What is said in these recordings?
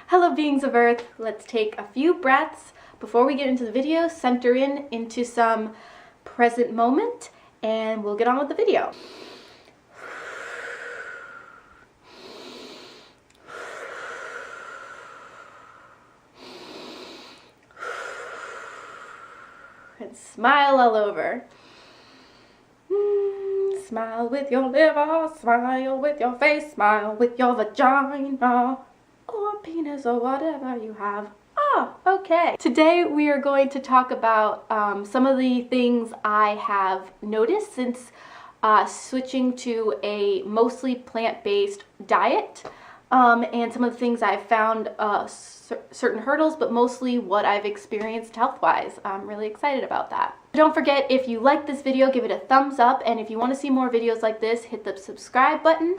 Hello beings of Earth, let's take a few breaths before we get into the video, center into some present moment, and we'll get on with the video. And smile all over. Smile with your liver, smile with your face, smile with your vagina, or penis, or whatever you have. Okay. Today we are going to talk about some of the things I have noticed since switching to a mostly plant-based diet, and some of the things I've found certain hurdles, but mostly what I've experienced health-wise. I'm really excited about that. Don't forget, if you like this video, give it a thumbs up, and if you want to see more videos like this, hit the subscribe button.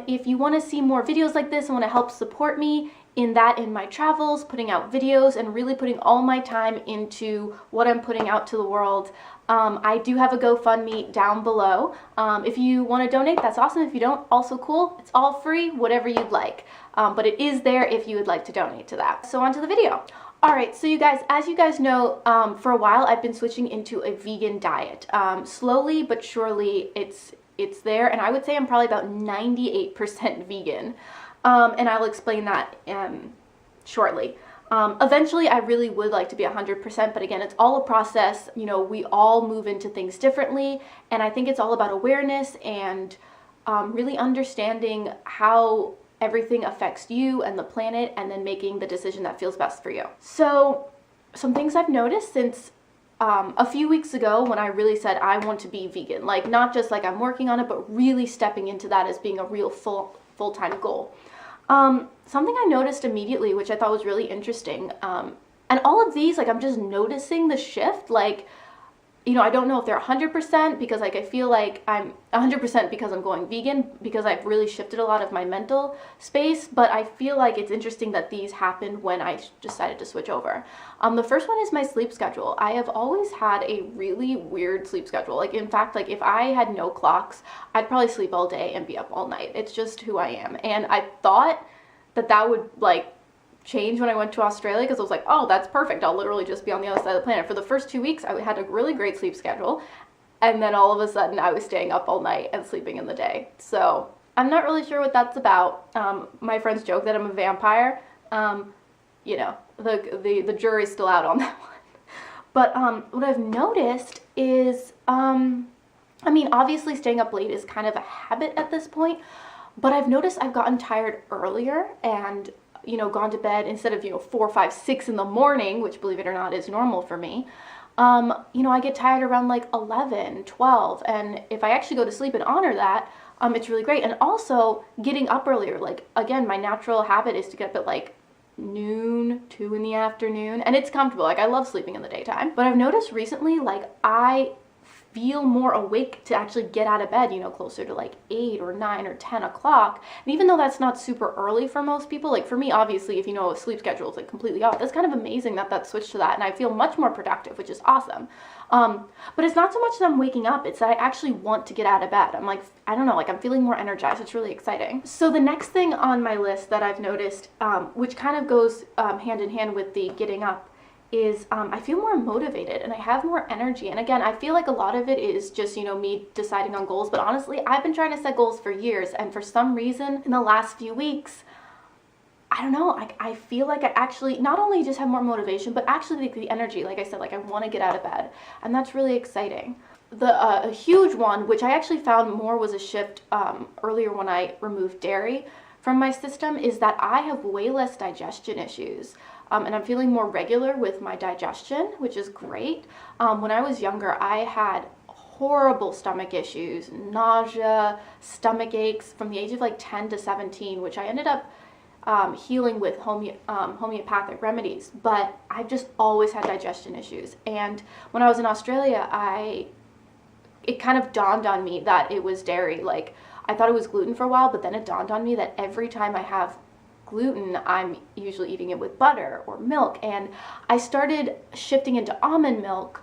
If you want to see more videos like this and want to help support me in my travels, putting out videos, and really putting all my time into what I'm putting out to the world, I do have a GoFundMe down below. If you want to donate, that's awesome. If you don't, also cool. It's all free, whatever you'd like. But it is there if you would like to donate to that. So on to the video. Alright, so you guys, as you guys know, for a while I've been switching into a vegan diet. Slowly but surely it's there, and I would say I'm probably about 98% vegan. And I'll explain that shortly. Eventually I really would like to be 100%, but again, it's all a process. You know, we all move into things differently, and I think it's all about awareness and really understanding how everything affects you and the planet, and then making the decision that feels best for you. So some things I've noticed since a few weeks ago when I really said I want to be vegan, like not just like I'm working on it, but really stepping into that as being a real full-time goal. Something I noticed immediately, which I thought was really interesting, and all of these, like, I'm just noticing the shift. Like, you know, I don't know if they're 100% because, like, I feel like I'm 100% because I'm going vegan, because I've really shifted a lot of my mental space, but I feel like it's interesting that these happened when I decided to switch over. The first one is my sleep schedule. I have always had a really weird sleep schedule. Like, in fact, like, if I had no clocks, I'd probably sleep all day and be up all night. It's just who I am. And I thought that would, like, change when I went to Australia, because I was like, oh, that's perfect. I'll literally just be on the other side of the planet. For the first 2 weeks, I had a really great sleep schedule, and then all of a sudden I was staying up all night and sleeping in the day. So I'm not really sure what that's about. My friends joke that I'm a vampire. You know, the jury's still out on that one. But what I've noticed is, I mean, obviously staying up late is kind of a habit at this point, but I've noticed I've gotten tired earlier and, you know, gone to bed instead of, you know, 4, 5, 6 in the morning, which, believe it or not, is normal for me. You know, I get tired around like 11, 12, and if I actually go to sleep and honor that, it's really great. And also getting up earlier. Like, again, my natural habit is to get up at like noon, 2 in the afternoon, and it's comfortable. Like, I love sleeping in the daytime, but I've noticed recently, like, I feel more awake to actually get out of bed, you know, closer to like 8 or 9 or 10 o'clock. And even though that's not super early for most people, like for me, obviously, if you know a sleep schedule is like completely off, that's kind of amazing that switched to that, and I feel much more productive, which is awesome. But it's not so much that I'm waking up, it's that I actually want to get out of bed. I'm like, I don't know, like I'm feeling more energized. It's really exciting. So the next thing on my list that I've noticed, which kind of goes hand in hand with the getting up, is I feel more motivated and I have more energy. And again, I feel like a lot of it is just, you know, me deciding on goals, but honestly, I've been trying to set goals for years, and for some reason in the last few weeks, I don't know, I feel like I actually not only just have more motivation, but actually the energy. Like I said, like I want to get out of bed, and that's really exciting. A huge one, which I actually found more was a shift earlier when I removed dairy from my system, is that I have way less digestion issues. And I'm feeling more regular with my digestion, which is great. When I was younger, I had horrible stomach issues, nausea, stomach aches from the age of like 10 to 17, which I ended up healing with homeopathic remedies. But I've just always had digestion issues. And when I was in Australia, it kind of dawned on me that it was dairy. Like, I thought it was gluten for a while, but then it dawned on me that every time I have gluten, I'm usually eating it with butter or milk, and I started shifting into almond milk,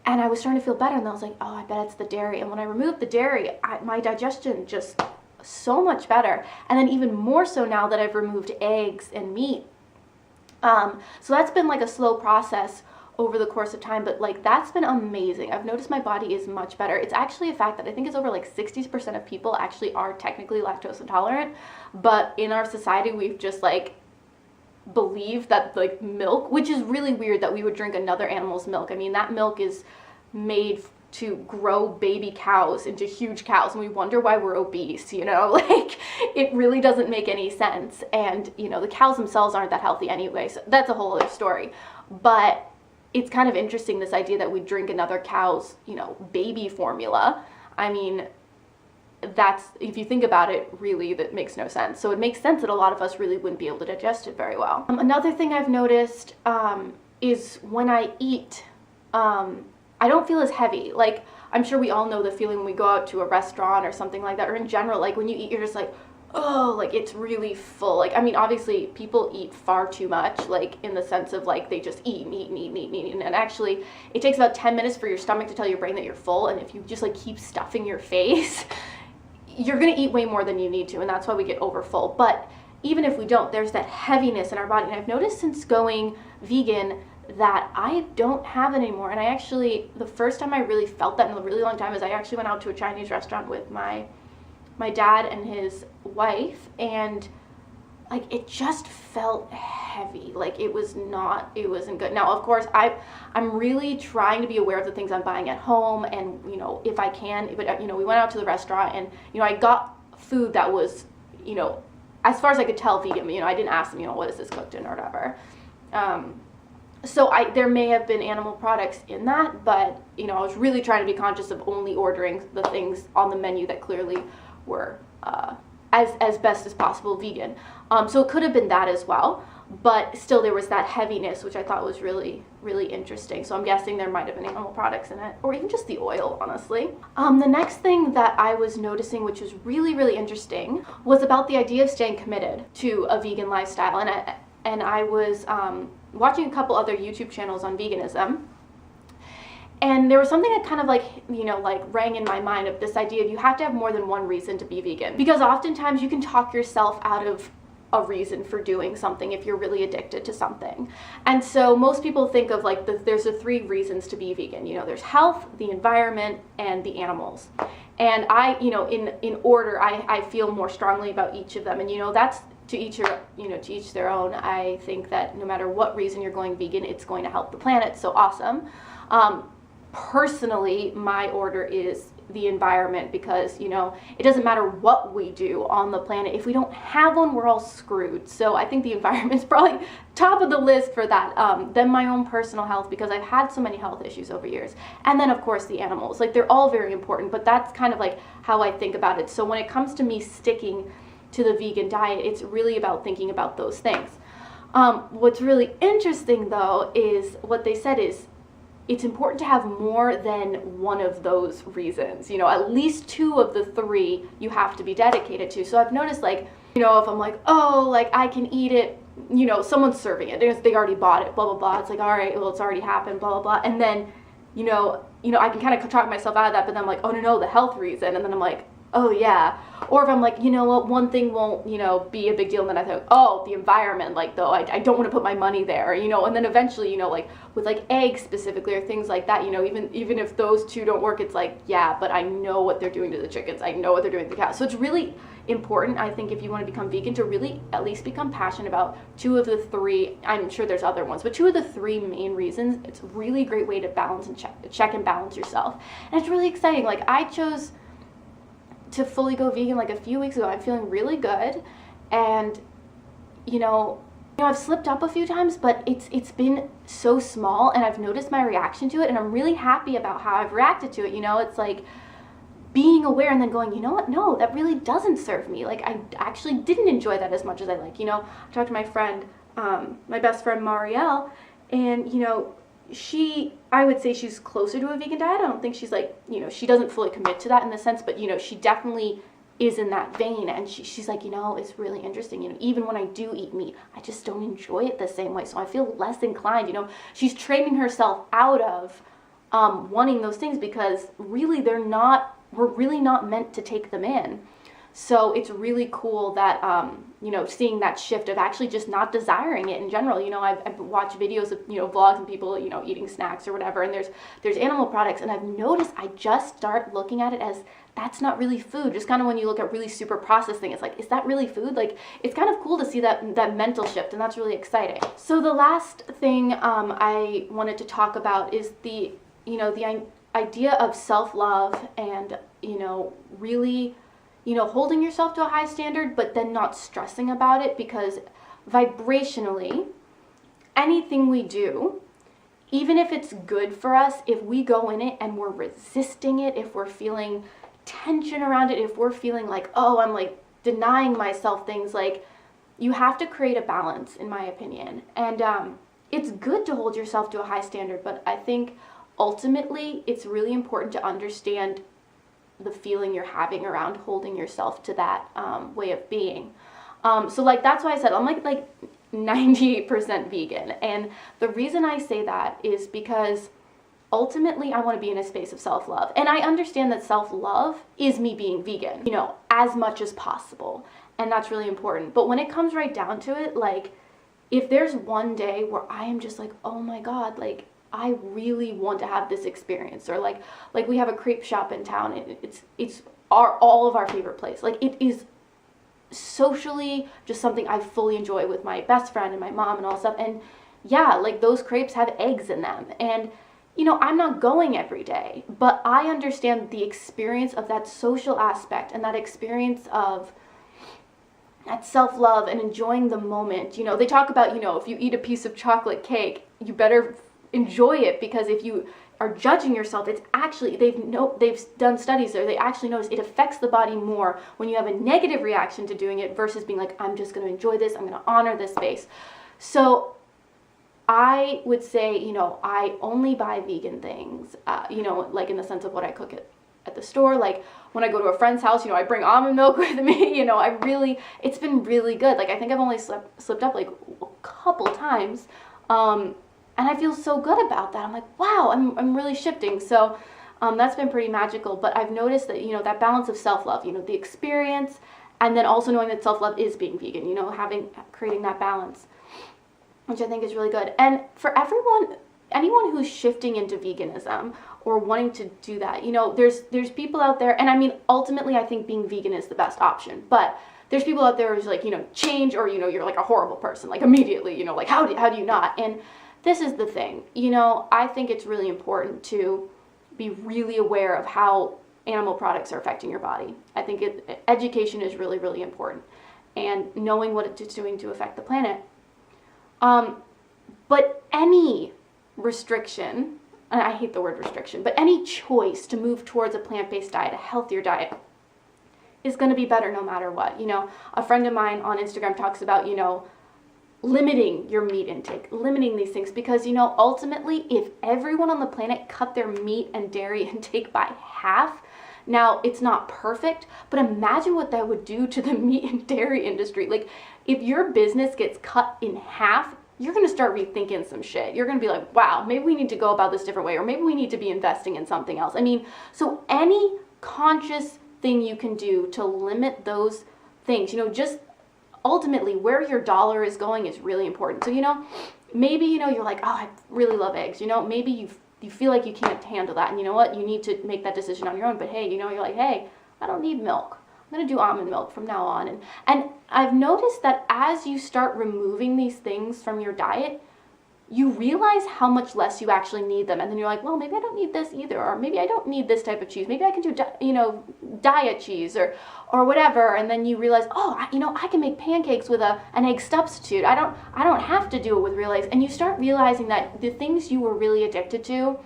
and I was starting to feel better, and I was like, oh, I bet it's the dairy. And when I removed the dairy, my digestion just so much better. And then even more so now that I've removed eggs and meat. So that's been like a slow process over the course of time, but like that's been amazing. I've noticed my body is much better. It's actually a fact that I think it's over like 60% of people actually are technically lactose intolerant, but in our society we've just like believed that like milk, which is really weird that we would drink another animal's milk. I mean, that milk is made to grow baby cows into huge cows, and we wonder why we're obese, you know? Like, it really doesn't make any sense. And, you know, the cows themselves aren't that healthy anyway, so that's a whole other story. But it's kind of interesting, this idea that we drink another cow's, you know, baby formula. I mean, that's, if you think about it, really, that makes no sense. So it makes sense that a lot of us really wouldn't be able to digest it very well. Another thing I've noticed is when I eat, I don't feel as heavy. Like, I'm sure we all know the feeling when we go out to a restaurant or something like that, or in general, like when you eat, you're just like, oh, like it's really full. Like, I mean, obviously people eat far too much, like in the sense of like they just eat and eat and eat and eat and eat. And actually it takes about 10 minutes for your stomach to tell your brain that you're full. And if you just like keep stuffing your face, you're gonna eat way more than you need to. And that's why we get over full. But even if we don't, there's that heaviness in our body. And I've noticed since going vegan that I don't have it anymore. And I actually, the first time I really felt that in a really long time is I actually went out to a Chinese restaurant with my dad and his wife, and like it just felt heavy. Like it wasn't good. Now, of course, I'm really trying to be aware of the things I'm buying at home, and you know, if I can, but you know, we went out to the restaurant and you know, I got food that was, you know, as far as I could tell, vegan. You know, I didn't ask them, you know, what is this cooked in or whatever. So there may have been animal products in that, but you know, I was really trying to be conscious of only ordering the things on the menu that clearly were as best as possible vegan. So it could have been that as well, but still there was that heaviness, which I thought was really, really interesting. So I'm guessing there might have been animal products in it, or even just the oil, honestly. The next thing that I was noticing, which was really, really interesting, was about the idea of staying committed to a vegan lifestyle. And I was watching a couple other YouTube channels on veganism, and there was something that kind of like, you know, like rang in my mind of this idea of you have to have more than one reason to be vegan. Because oftentimes you can talk yourself out of a reason for doing something if you're really addicted to something. And so most people think of like, there's the three reasons to be vegan. You know, there's health, the environment, and the animals. And I, you know, in order, I feel more strongly about each of them. And, you know, that's to each their own. I think that no matter what reason you're going vegan, it's going to help the planet. So awesome. Personally, my order is the environment, because, you know, it doesn't matter what we do on the planet. If we don't have one, we're all screwed. So I think the environment's probably top of the list for that. Then my own personal health, because I've had so many health issues over years. And then, of course, the animals. Like, they're all very important, but that's kind of like how I think about it. So when it comes to me sticking to the vegan diet, it's really about thinking about those things. What's really interesting, though, is what they said is it's important to have more than one of those reasons. You know, at least two of the three you have to be dedicated to. So I've noticed, like, you know, if I'm like, oh, like I can eat it, you know, someone's serving it, they already bought it, blah, blah, blah. It's like, all right, well, it's already happened, blah, blah, blah. And then, you know, I can kind of talk myself out of that, but then I'm like, oh, no, the health reason. And then I'm like, oh yeah. Or if I'm like, you know what, one thing won't, you know, be a big deal, and then I thought, oh, the environment, like, though, I don't want to put my money there, you know. And then eventually, you know, like with like eggs specifically or things like that, you know, even if those two don't work, it's like, yeah, but I know what they're doing to the chickens, I know what they're doing to the cows. So it's really important, I think, if you want to become vegan, to really at least become passionate about two of the three. I'm sure there's other ones, but two of the three main reasons. It's a really great way to balance and check and balance yourself. And it's really exciting. Like, I chose to fully go vegan like a few weeks ago. I'm feeling really good, and you know I've slipped up a few times, but it's been so small, and I've noticed my reaction to it, and I'm really happy about how I've reacted to it. You know, it's like being aware and then going, you know what, no, that really doesn't serve me. Like, I actually didn't enjoy that as much as I like. You know, I talked to my friend, my best friend Marielle, and you know, I would say she's closer to a vegan diet. I don't think she's like, you know, she doesn't fully commit to that in the sense, but you know, she definitely is in that vein. And she's like, you know, it's really interesting. You know, even when I do eat meat, I just don't enjoy it the same way. So I feel less inclined, you know. She's training herself out of wanting those things, because really we're really not meant to take them in. So it's really cool that, you know, seeing that shift of actually just not desiring it in general. You know, I've watched videos of, you know, vlogs and people, you know, eating snacks or whatever, and there's animal products, and I've noticed I just start looking at it as that's not really food. Just kind of when you look at really super processed things, it's like, is that really food? Like, it's kind of cool to see that mental shift, and that's really exciting. So the last thing I wanted to talk about is the, you know, the idea of self-love and, you know, really, you know, holding yourself to a high standard, but then not stressing about it, because vibrationally, anything we do, even if it's good for us, if we go in it and we're resisting it, if we're feeling tension around it, if we're feeling like, oh, I'm like denying myself things, like, you have to create a balance, in my opinion. And it's good to hold yourself to a high standard, but I think ultimately it's really important to understand the feeling you're having around holding yourself to that way of being. So like, that's why I said I'm like 98% vegan. And the reason I say that is because ultimately I want to be in a space of self-love. And I understand that self-love is me being vegan, you know, as much as possible. And that's really important. But when it comes right down to it, like, if there's one day where I am just like, oh my God, like, I really want to have this experience, or like we have a crepe shop in town, and it's all of our favorite place. Like, it is socially just something I fully enjoy with my best friend and my mom and all stuff. And yeah, like, those crepes have eggs in them, and you know, I'm not going every day, but I understand the experience of that social aspect and that experience of that self-love and enjoying the moment. You know, they talk about, you know, if you eat a piece of chocolate cake, you better enjoy it, because if you are judging yourself, it's actually, they've done studies there, they actually notice it affects the body more when you have a negative reaction to doing it versus being like, I'm just going to enjoy this, I'm going to honor this space. So I would say, you know, I only buy vegan things, you know, like in the sense of what I cook at the store. Like, when I go to a friend's house, you know, I bring almond milk with me, you know, it's been really good. Like, I think I've only slipped up like a couple times, and I feel so good about that. I'm like, wow, I'm really shifting. So that's been pretty magical. But I've noticed that, you know, that balance of self-love, you know, the experience, and then also knowing that self-love is being vegan, you know, creating that balance, which I think is really good. And for anyone who's shifting into veganism or wanting to do that, you know, there's people out there, and I mean, ultimately, I think being vegan is the best option, but there's people out there who's like, you know, change, or, you know, you're like a horrible person, like immediately, you know, like how do you not? And this is the thing, you know, I think it's really important to be really aware of how animal products are affecting your body. I think education is really, really important, and knowing what it's doing to affect the planet. But any restriction, and I hate the word restriction, but any choice to move towards a plant-based diet, a healthier diet, is going to be better no matter what. You know, a friend of mine on Instagram talks about, you know, limiting your meat intake, limiting these things, because, you know, ultimately, if everyone on the planet cut their meat and dairy intake by half, now it's not perfect, but imagine what that would do to the meat and dairy industry. Like, if your business gets cut in half, you're going to start rethinking some shit. You're going to be like, wow, maybe we need to go about this different way, or maybe we need to be investing in something else. I mean, so any conscious thing you can do to limit those things, you know, just ultimately where your dollar is going is really important. So, you know, maybe, you know, you're like, oh, I really love eggs. You know, maybe you feel like you can't handle that, and you know what? You need to make that decision on your own. But hey, you know, you're like, hey, I don't need milk. I'm going to do almond milk from now on. And I've noticed that as you start removing these things from your diet, you realize how much less you actually need them. And then you're like, well, maybe I don't need this either. Or maybe I don't need this type of cheese. Maybe I can do, you know, diet cheese or whatever. And then you realize, oh, you know, I can make pancakes with an egg substitute. I don't have to do it with real eggs. And you start realizing that the things you were really addicted to,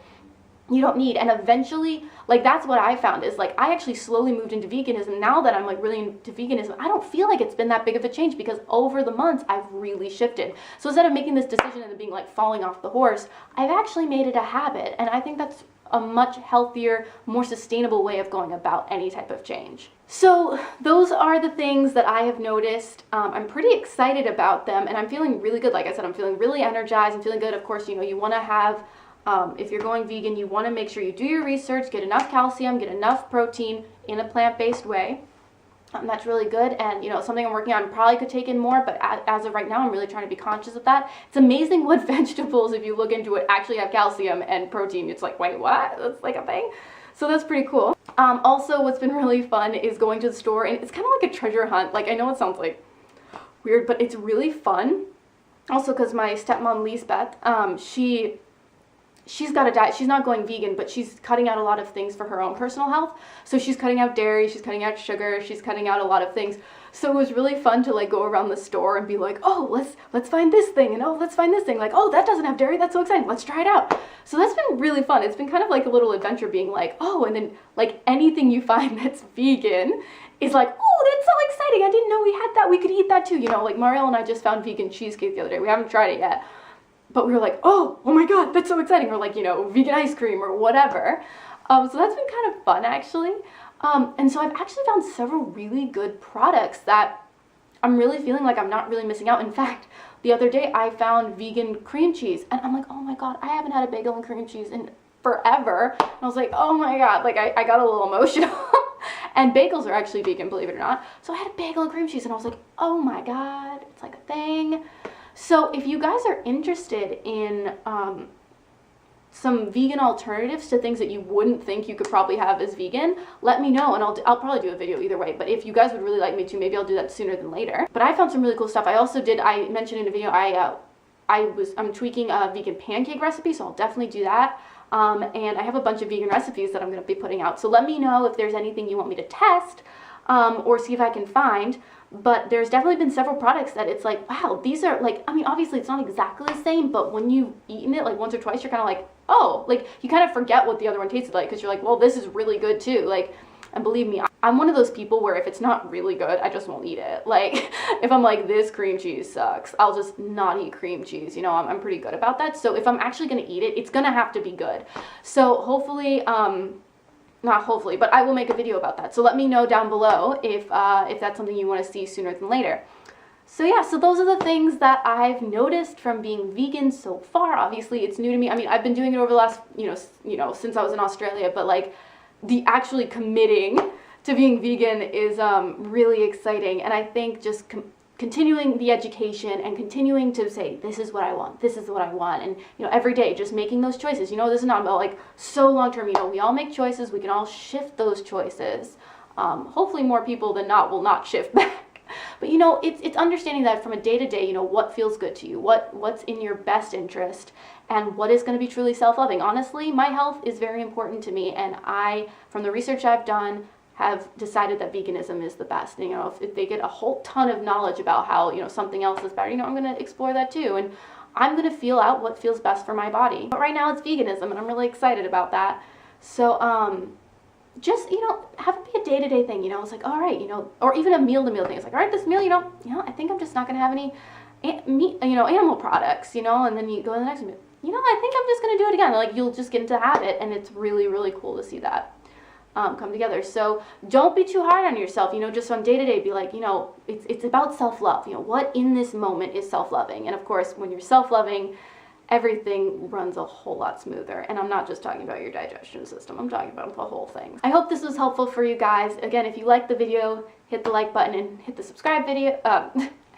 you don't need. And eventually, like, that's what I found is, like, I actually slowly moved into veganism. Now that I'm like really into veganism, I don't feel like it's been that big of a change, because over the months I've really shifted. So instead of making this decision and then being like falling off the horse, I've actually made it a habit. And I think that's a much healthier, more sustainable way of going about any type of change. So those are the things that I have noticed. I'm pretty excited about them, and I'm feeling really good. Like I said, I'm feeling really energized. I'm feeling good. Of course, you know, you want to have, if you're going vegan, you want to make sure you do your research, get enough calcium, get enough protein in a plant-based way. That's really good, and you know, something I'm working on. Probably could take in more, but as of right now, I'm really trying to be conscious of that. It's amazing what vegetables, if you look into it, actually have calcium and protein. It's like, wait, what? That's like a thing. So that's pretty cool. Also, what's been really fun is going to the store, and it's kind of like a treasure hunt. Like, I know it sounds like weird, but it's really fun. Also, because my stepmom Lisbeth, she's got a diet. She's not going vegan, but she's cutting out a lot of things for her own personal health. So she's cutting out dairy, she's cutting out sugar, she's cutting out a lot of things. So it was really fun to like go around the store and be like, oh, let's find this thing, and oh, let's find this thing. Like, oh, that doesn't have dairy. That's so exciting. Let's try it out. So that's been really fun. It's been kind of like a little adventure, being like, oh, and then like anything you find that's vegan is like, oh, that's so exciting. I didn't know we had that. We could eat that too. You know, like Marielle and I just found vegan cheesecake the other day. We haven't tried it yet. But we were like, oh my God, that's so exciting. Or like, you know, vegan ice cream or whatever. So that's been kind of fun, actually. And so I've actually found several really good products that I'm really feeling like I'm not really missing out. In fact, the other day I found vegan cream cheese, and I'm like, oh my God, I haven't had a bagel and cream cheese in forever. And I was like, oh my God, like I got a little emotional. And bagels are actually vegan, believe it or not. So I had a bagel and cream cheese, and I was like, oh my God, it's like a thing. So if you guys are interested in some vegan alternatives to things that you wouldn't think you could probably have as vegan, let me know, and I'll probably do a video either way. But if you guys would really like me to, maybe I'll do that sooner than later. But I found some really cool stuff. I also did, I mentioned in a video, I'm tweaking a vegan pancake recipe, so I'll definitely do that. And I have a bunch of vegan recipes that I'm going to be putting out. So let me know if there's anything you want me to test or see if I can find. But there's definitely been several products that it's like, wow, these are like, I mean, obviously it's not exactly the same, but when you've eaten it like once or twice, you're kind of like, oh, like you kind of forget what the other one tasted like, because you're like, well, this is really good too. Like, and believe me, I'm one of those people where if it's not really good, I just won't eat it. Like, if I'm like, this cream cheese sucks, I'll just not eat cream cheese. You know, I'm pretty good about that. So if I'm actually going to eat it, it's going to have to be good. So hopefully, not hopefully, but I will make a video about that. So let me know down below if that's something you want to see sooner than later. So yeah, so those are the things that I've noticed from being vegan so far. Obviously, it's new to me. I mean, I've been doing it over the last, you know, since I was in Australia, but like the actually committing to being vegan is really exciting. And I think just continuing the education and continuing to say, this is what I want, this is what I want. And, you know, every day just making those choices. You know, this is not about like so long term, you know, we all make choices. We can all shift those choices. Hopefully more people than not will not shift back. But, you know, it's understanding that from a day-to-day, you know, what feels good to you, what's in your best interest, and what is going to be truly self-loving. Honestly, my health is very important to me, and I, from the research I've done, have decided that veganism is the best. And, you know, if they get a whole ton of knowledge about how, you know, something else is better, you know, I'm going to explore that too, and I'm going to feel out what feels best for my body. But right now it's veganism, and I'm really excited about that. So, just, you know, have it be a day-to-day thing, you know, it's like, all right, you know, or even a meal-to-meal thing. It's like, all right, this meal, you know, I think I'm just not going to have any meat, you know, animal products, you know, and then you go to the next meal, you know, I think I'm just going to do it again. Like, you'll just get into habit, and it's really, really cool to see that come together. So don't be too hard on yourself, you know, just on day-to-day, be like, you know, it's about self-love, you know, what in this moment is self-loving. And of course, when you're self-loving, everything runs a whole lot smoother. And I'm not just talking about your digestion system, I'm talking about the whole thing. I hope this was helpful for you guys. Again, if you liked the video, hit the like button and hit the subscribe video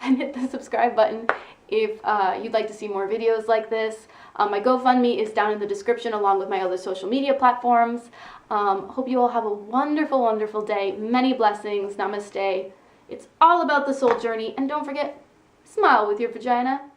and hit the subscribe button if you'd like to see more videos like this. My GoFundMe is down in the description along with my other social media platforms. Hope you all have a wonderful, wonderful day. Many blessings. Namaste. It's all about the soul journey. And don't forget, smile with your vagina.